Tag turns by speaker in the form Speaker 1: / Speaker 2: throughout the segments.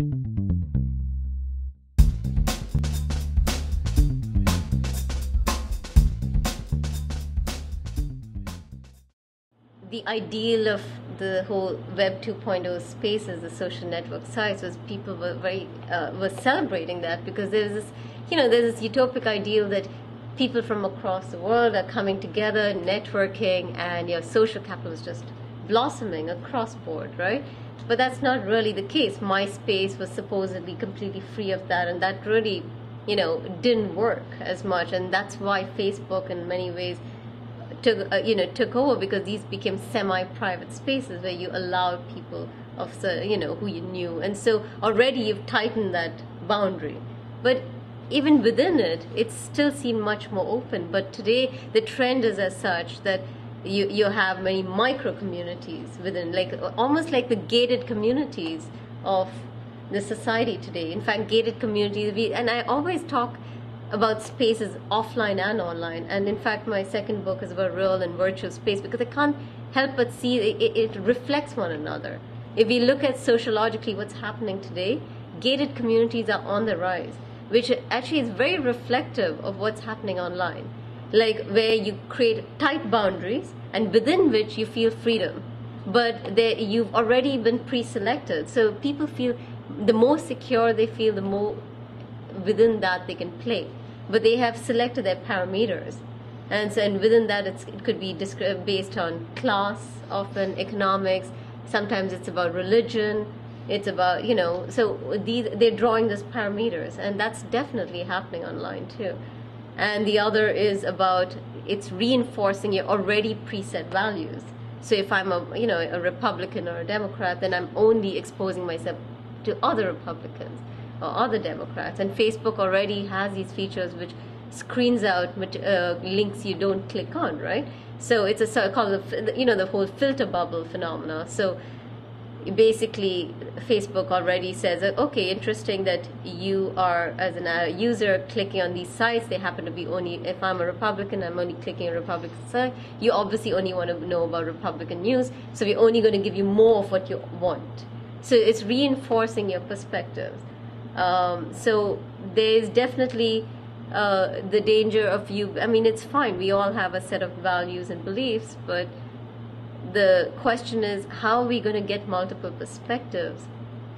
Speaker 1: The ideal of the whole Web 2.0 spaces, the social network sites, was people were were celebrating that, because there's this, there's this utopic ideal that people from across the world are coming together, networking, and your social capital is just blossoming across board, right? But that's not really the case. MySpace was supposedly completely free of that, and that really, didn't work as much, and that's why Facebook, in many ways, took over, because these became semi-private spaces where you allowed people of who you knew, and so already you've tightened that boundary. But even within it, it's still seen much more open. But today the trend is as such that you have many micro communities within, like almost like the gated communities of the society today. In fact, gated communities, and I always talk about spaces offline and online, and in fact my second book is about real and virtual space, because I can't help but see it reflects one another. If we look at sociologically what's happening today, gated communities are on the rise, which actually is very reflective of what's happening online, like where you create tight boundaries and within which you feel freedom, but you've already been pre-selected, so people feel the more secure they feel, the more within that they can play. But they have selected their parameters, and so, and within that it could be based on class, often economics, sometimes it's about religion, it's about, so they're drawing these parameters, and that's definitely happening online too. And the other is about, it's reinforcing your already preset values. So if I'm a Republican or a Democrat, then I'm only exposing myself to other Republicans or other Democrats. And Facebook already has these features which screens out links you don't click on, right? So it's a sort of called the whole filter bubble phenomena. So basically Facebook already says, okay, interesting that you are, as a user, clicking on these sites. They happen to be only, if I'm a Republican, I'm only clicking a Republican site. You obviously only want to know about Republican news, so we're only going to give you more of what you want. So it's reinforcing your perspectives. So there's definitely the danger of it's fine, we all have a set of values and beliefs, but the question is, how are we going to get multiple perspectives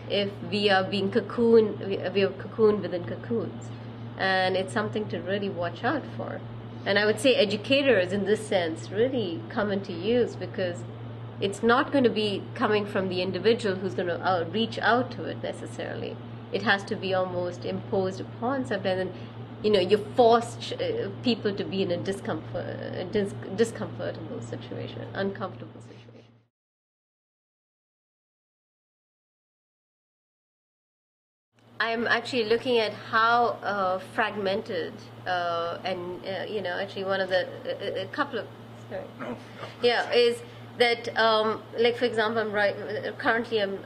Speaker 1: if we are being cocooned, we are cocooned within cocoons? And it's something to really watch out for. And I would say educators in this sense really come into use, because it's not going to be coming from the individual who's going to reach out to it necessarily. It has to be almost imposed upon sometimes, and you force people to be in a discomfortable situation, uncomfortable situation. I'm actually looking at how fragmented actually one of the a couple of is that like, for example, currently I'm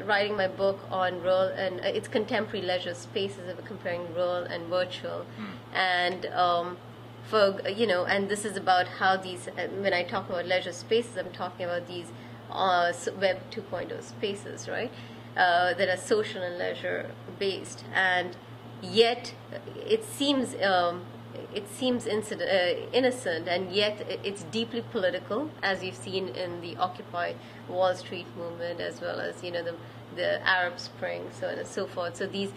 Speaker 1: writing my book on real and it's contemporary leisure spaces, of comparing real and virtual, and and this is about how these, when I talk about leisure spaces, I'm talking about these Web 2.0 spaces, right, that are social and leisure based, and yet it seems innocent, and yet it's deeply political, as you've seen in the Occupy Wall Street movement, as well as the Arab Spring, so on and so forth. So these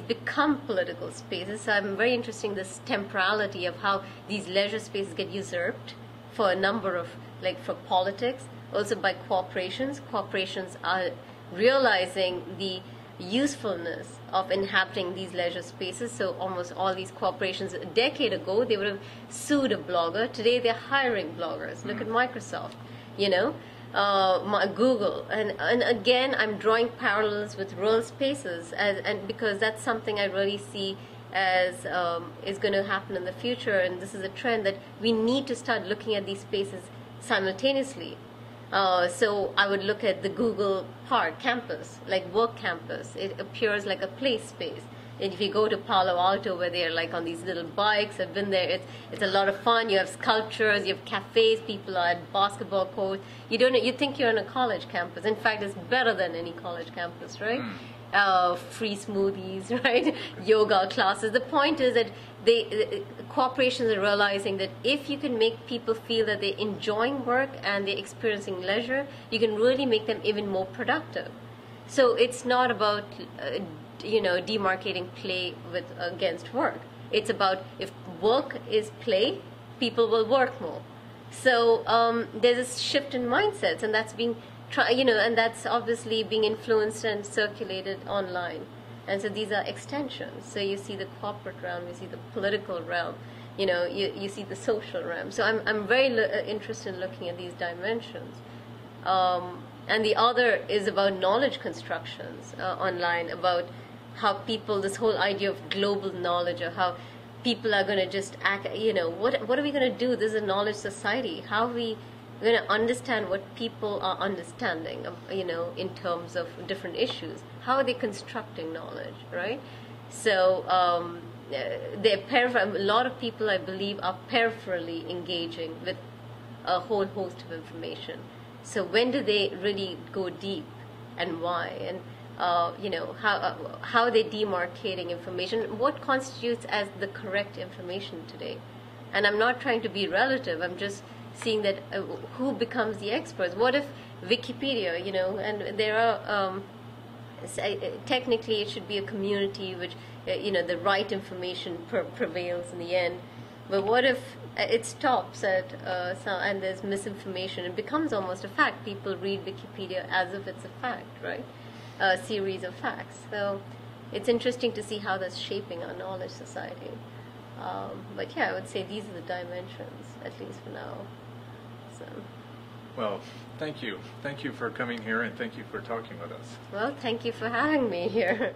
Speaker 1: become political spaces. So I'm very interested in this temporality of how these leisure spaces get usurped for a number of, like, for politics, also by corporations. Corporations are realizing the usefulness of inhabiting these leisure spaces. So almost all these corporations, a decade ago, they would have sued a blogger. Today they're hiring bloggers. Look at Microsoft, Google. And again, I'm drawing parallels with real spaces, and because that's something I really see as is going to happen in the future. And this is a trend that we need to start looking at these spaces simultaneously. So I would look at the Google Park campus, like work campus. It appears like a play space. And if you go to Palo Alto, where they're like on these little bikes, I've been there. It's a lot of fun. You have sculptures, you have cafes, people are at basketball courts. You think you're on a college campus. In fact, it's better than any college campus, right? Free smoothies, right? Yoga classes. The point is that corporations are realizing that if you can make people feel that they're enjoying work and they're experiencing leisure, you can really make them even more productive. So it's not about demarcating play against work. It's about if work is play, people will work more. So there's a shift in mindsets, and that's being and that's obviously being influenced and circulated online. And so these are extensions. So you see the corporate realm, you see the political realm, you see the social realm. So I'm very interested in looking at these dimensions. And the other is about knowledge constructions online, about how people, this whole idea of global knowledge, or how people are going to just act, what are we going to do? This is a knowledge society. How are we going to understand what people are understanding, in terms of different issues? How are they constructing knowledge, right? So a lot of people, I believe, are peripherally engaging with a whole host of information. So when do they really go deep, and why? And how are they demarcating information? What constitutes as the correct information today? And I'm not trying to be relative. I'm just seeing that who becomes the experts. What if Wikipedia, and there are technically it should be a community which the right information prevails in the end. But what if it stops at and there's misinformation? It becomes almost a fact. People read Wikipedia as if it's a fact, right? A series of facts. So it's interesting to see how that's shaping our knowledge society. But yeah, I would say these are the dimensions, at least for now. So.
Speaker 2: Well, thank you. Thank you for coming here, and thank you for talking with us.
Speaker 1: Well, thank you for having me here.